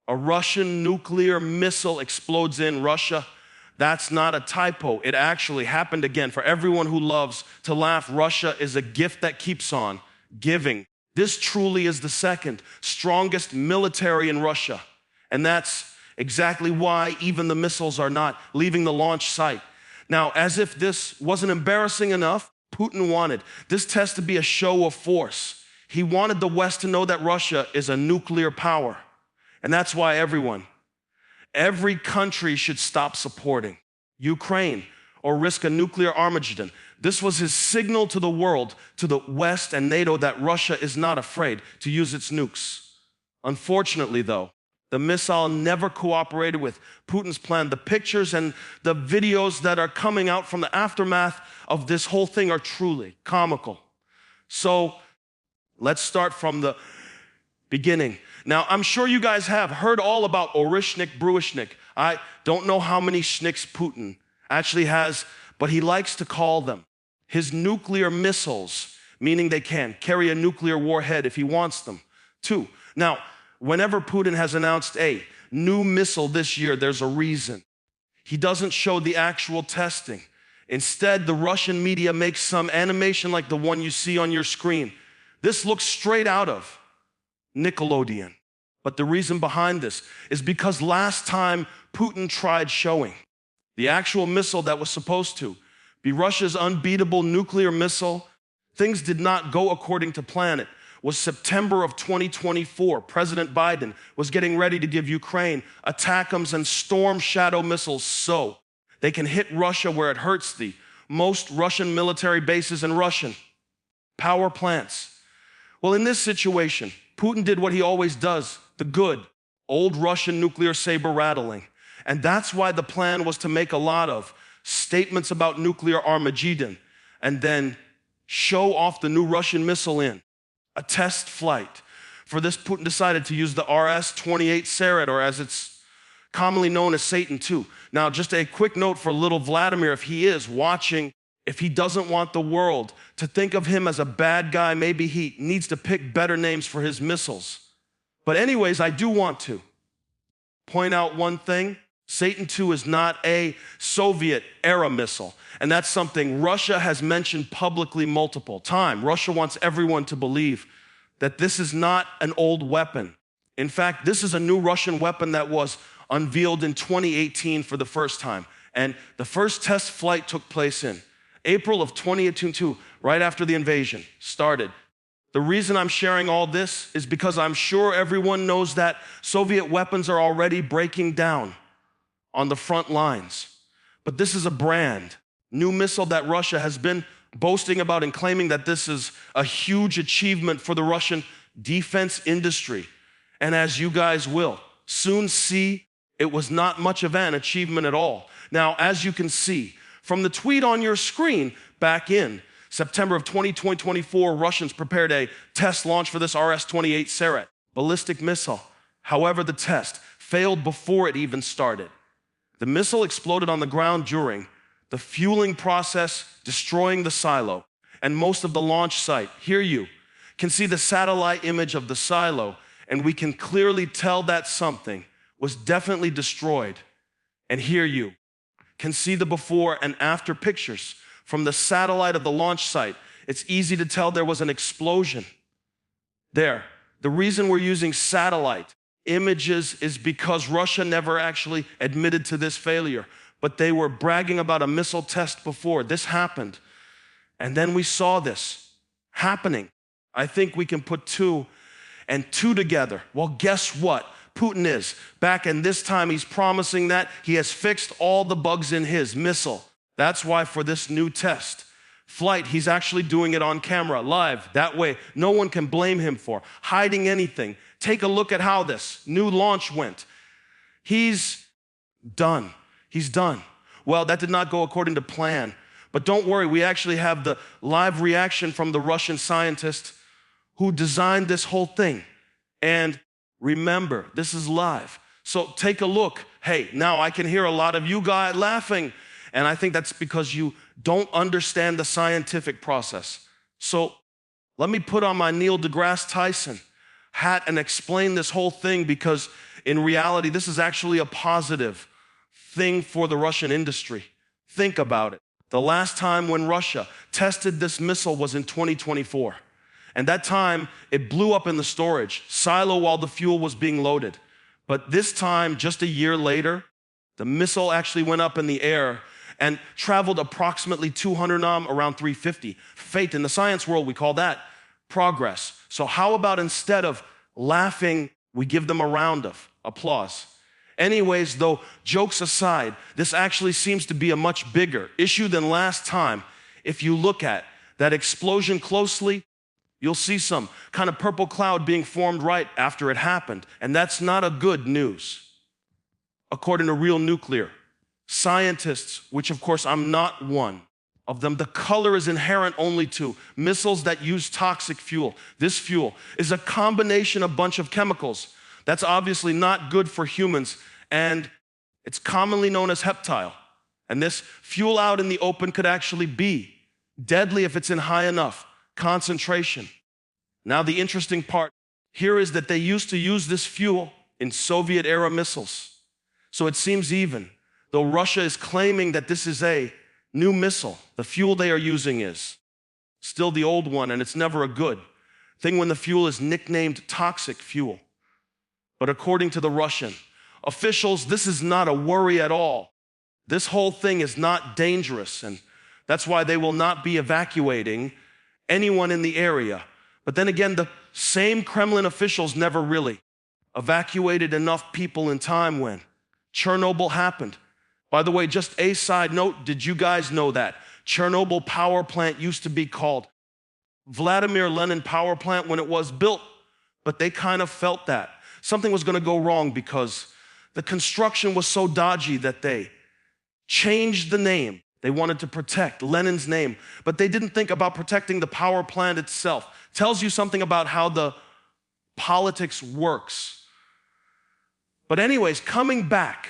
A Russian nuclear missile explodes in Russia. That's not a typo. It actually happened again. For everyone who loves to laugh, Russia is a gift that keeps on giving. This truly is the second strongest military in Russia. And that's exactly why even the missiles are not leaving the launch site. Now, as if this wasn't embarrassing enough, Putin wanted this test to be a show of force. He wanted the West to know that Russia is a nuclear power. And that's why every country should stop supporting Ukraine or risk a nuclear Armageddon. This was his signal to the world, to the West and NATO, that Russia is not afraid to use its nukes. Unfortunately, though, the missile never cooperated with Putin's plan. The pictures and the videos that are coming out from the aftermath of this whole thing are truly comical. So let's start from the beginning. Now, I'm sure you guys have heard all about Orishnik, Bruishnik. I don't know how many schnicks Putin actually has, but he likes to call them his nuclear missiles, meaning they can carry a nuclear warhead if he wants them to. Now, whenever Putin has announced a new missile this year, there's a reason. He doesn't show the actual testing. Instead, the Russian media makes some animation like the one you see on your screen. This looks straight out of Nickelodeon. But the reason behind this is because last time Putin tried showing the actual missile that was supposed to be Russia's unbeatable nuclear missile, things did not go according to plan. It was September of 2024. President Biden was getting ready to give Ukraine ATACMS and Storm Shadow missiles so they can hit Russia where it hurts the most: Russian military bases and Russian power plants. Well, in this situation, Putin did what he always does, the good, old Russian nuclear saber rattling. And that's why the plan was to make a lot of statements about nuclear Armageddon and then show off the new Russian missile in a test flight. For this, Putin decided to use the RS-28 Saret, or as it's commonly known as Satan II. Now, just a quick note for little Vladimir, if he is watching, if he doesn't want the world to think of him as a bad guy, maybe he needs to pick better names for his missiles. But anyways, I do want to point out one thing. Satan II is not a Soviet-era missile, and that's something Russia has mentioned publicly multiple times. Russia wants everyone to believe that this is not an old weapon. In fact, this is a new Russian weapon that was unveiled in 2018 for the first time, and the first test flight took place in April of 2018, right after the invasion started. The reason I'm sharing all this is because I'm sure everyone knows that Soviet weapons are already breaking down on the front lines. But this is a brand new missile that Russia has been boasting about and claiming that this is a huge achievement for the Russian defense industry. And as you guys will soon see, it was not much of an achievement at all. Now, as you can see from the tweet on your screen, back in September of 2024, Russians prepared a test launch for this RS-28 Saret ballistic missile. However, the test failed before it even started. The missile exploded on the ground during the fueling process, destroying the silo and most of the launch site. Here you can see the satellite image of the silo, and we can clearly tell that something was definitely destroyed. And here you can see the before and after pictures from the satellite of the launch site. It's easy to tell there was an explosion there. The reason we're using satellite images is because Russia never actually admitted to this failure, but they were bragging about a missile test before. This happened, and then we saw this happening. I think we can put two and two together. Well, guess what? Putin is back, and this time he's promising that he has fixed all the bugs in his missile. That's why for this new test flight, he's actually doing it on camera, live. That way, no one can blame him for hiding anything. Take a look at how this new launch went. He's done. He's done. Well, that did not go according to plan. But don't worry, we actually have the live reaction from the Russian scientist who designed this whole thing. And remember, this is live. So take a look. Hey, now I can hear a lot of you guys laughing. And I think that's because you don't understand the scientific process. So let me put on my Neil deGrasse Tyson hat and explain this whole thing, because In reality, this is actually a positive thing for the Russian industry. Think about it. The last time when Russia tested this missile was in 2024. And that time, it blew up in the storage silo while the fuel was being loaded. But this time, just a year later, the missile actually went up in the air and traveled approximately 200 around 350. Fate, in the science world, we call that progress. So how about instead of laughing, we give them a round of applause? Anyways, though, jokes aside, this actually seems to be a much bigger issue than last time. If you look at that explosion closely, you'll see some kind of purple cloud being formed right after it happened. And that's not a good news. According to Real Nuclear scientists, which of course I'm not one of them, the color is inherent only to missiles that use toxic fuel. This fuel is a combination of a bunch of chemicals that's obviously not good for humans, and it's commonly known as heptile. And this fuel out in the open could actually be deadly if it's in high enough concentration. Now, the interesting part here is that they used to use this fuel in Soviet-era missiles. So it seems even though Russia is claiming that this is a new missile, the fuel they are using is still the old one, and it's never a good thing when the fuel is nicknamed toxic fuel. But according to the Russian officials, this is not a worry at all. This whole thing is not dangerous, and that's why they will not be evacuating anyone in the area. But then again, the same Kremlin officials never really evacuated enough people in time when Chernobyl happened. By the way, just a side note, did you guys know that Chernobyl power plant used to be called Vladimir Lenin Power Plant when it was built? But they kind of felt that something was going to go wrong because the construction was so dodgy that they changed the name. They wanted to protect Lenin's name, but they didn't think about protecting the power plant itself. Tells you something about how the politics works. But anyways, coming back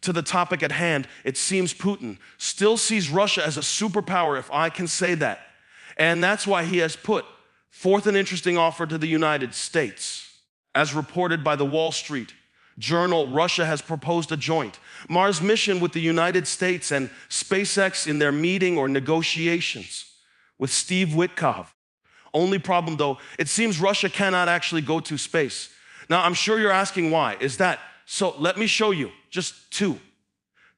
to the topic at hand, it seems Putin still sees Russia as a superpower, if I can say that. And that's why he has put forth an interesting offer to the United States. As reported by the Wall Street Journal, Russia has proposed a joint Mars mission with the United States and SpaceX in their meeting or negotiations with Steve Witkoff. Only problem though, it seems Russia cannot actually go to space. Now, I'm sure you're asking why. Is that so? Let me show you just 2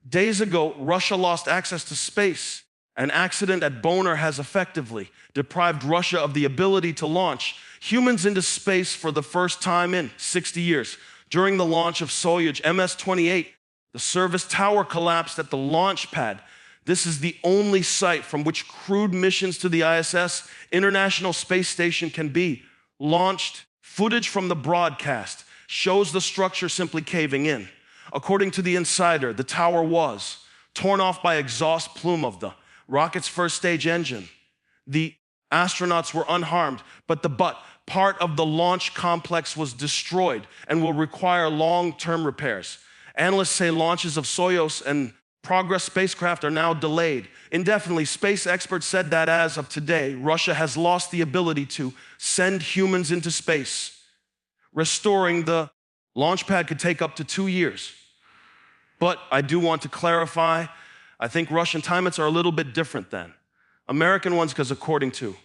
days ago, Russia lost access to space. An accident at Boner has effectively deprived Russia of the ability to launch humans into space for the first time in 60 years. During the launch of Soyuz MS-28, the service tower collapsed at the launch pad. This is the only site from which crewed missions to the ISS, International Space Station, can be launched. Footage from the broadcast shows the structure simply caving in. According to the insider, the tower was torn off by exhaust plume of the rocket's first stage engine. The astronauts were unharmed, but part of the launch complex was destroyed and will require long-term repairs. Analysts say launches of Soyuz and Progress spacecraft are now delayed indefinitely. Space experts said that as of today, Russia has lost the ability to send humans into space. Restoring the launch pad could take up to 2 years. But I do want to clarify, I think Russian timelines are a little bit different than American ones, because according to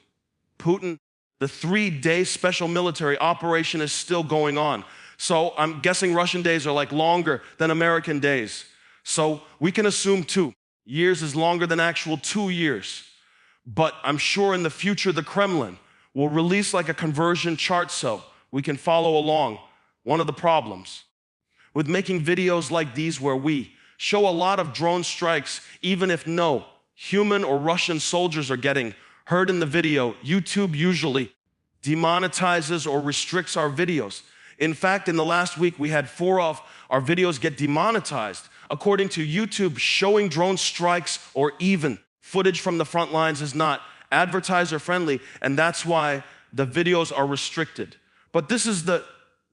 Putin, the 3-day special military operation is still going on. So I'm guessing Russian days are like longer than American days. So we can assume 2 years is longer than actual 2 years. But I'm sure in the future, the Kremlin will release like a conversion chart so we can follow along. One of the problems with making videos like these where we show a lot of drone strikes, even if no human or Russian soldiers are getting hurt in the video, YouTube usually demonetizes or restricts our videos. In fact, in the last week, we had 4 of our videos get demonetized. According to YouTube, showing drone strikes or even footage from the front lines is not advertiser friendly, and that's why the videos are restricted. But this is the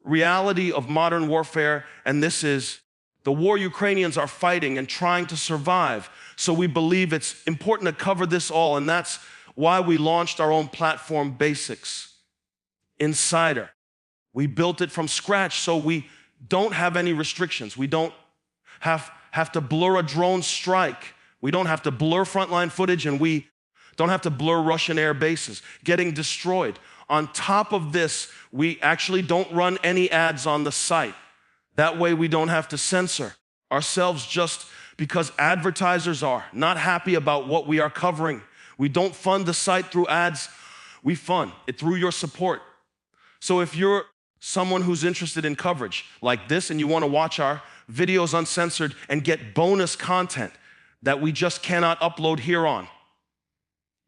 reality of modern warfare, and this is the war Ukrainians are fighting and trying to survive. So we believe it's important to cover this all, and that's why we launched our own platform, Basics Insider. We built it from scratch so we don't have any restrictions. We don't have to blur a drone strike. We don't have to blur frontline footage, and we don't have to blur Russian air bases getting destroyed. On top of this, we actually don't run any ads on the site. That way we don't have to censor ourselves just because advertisers are not happy about what we are covering. We don't fund the site through ads. We fund it through your support. So if you're someone who's interested in coverage like this and you want to watch our videos uncensored and get bonus content that we just cannot upload here on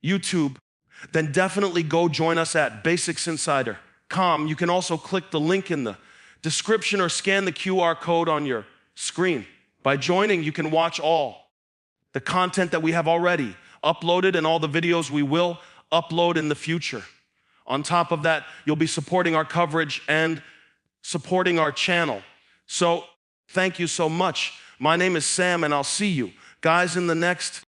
YouTube, then definitely go join us at basicsinsider.com. You can also click the link in the description or scan the QR code on your screen. By joining, you can watch all the content that we have already uploaded and all the videos we will upload in the future. On top of that, you'll be supporting our coverage and supporting our channel. So thank you so much. My name is Sam, and I'll see you guys in the next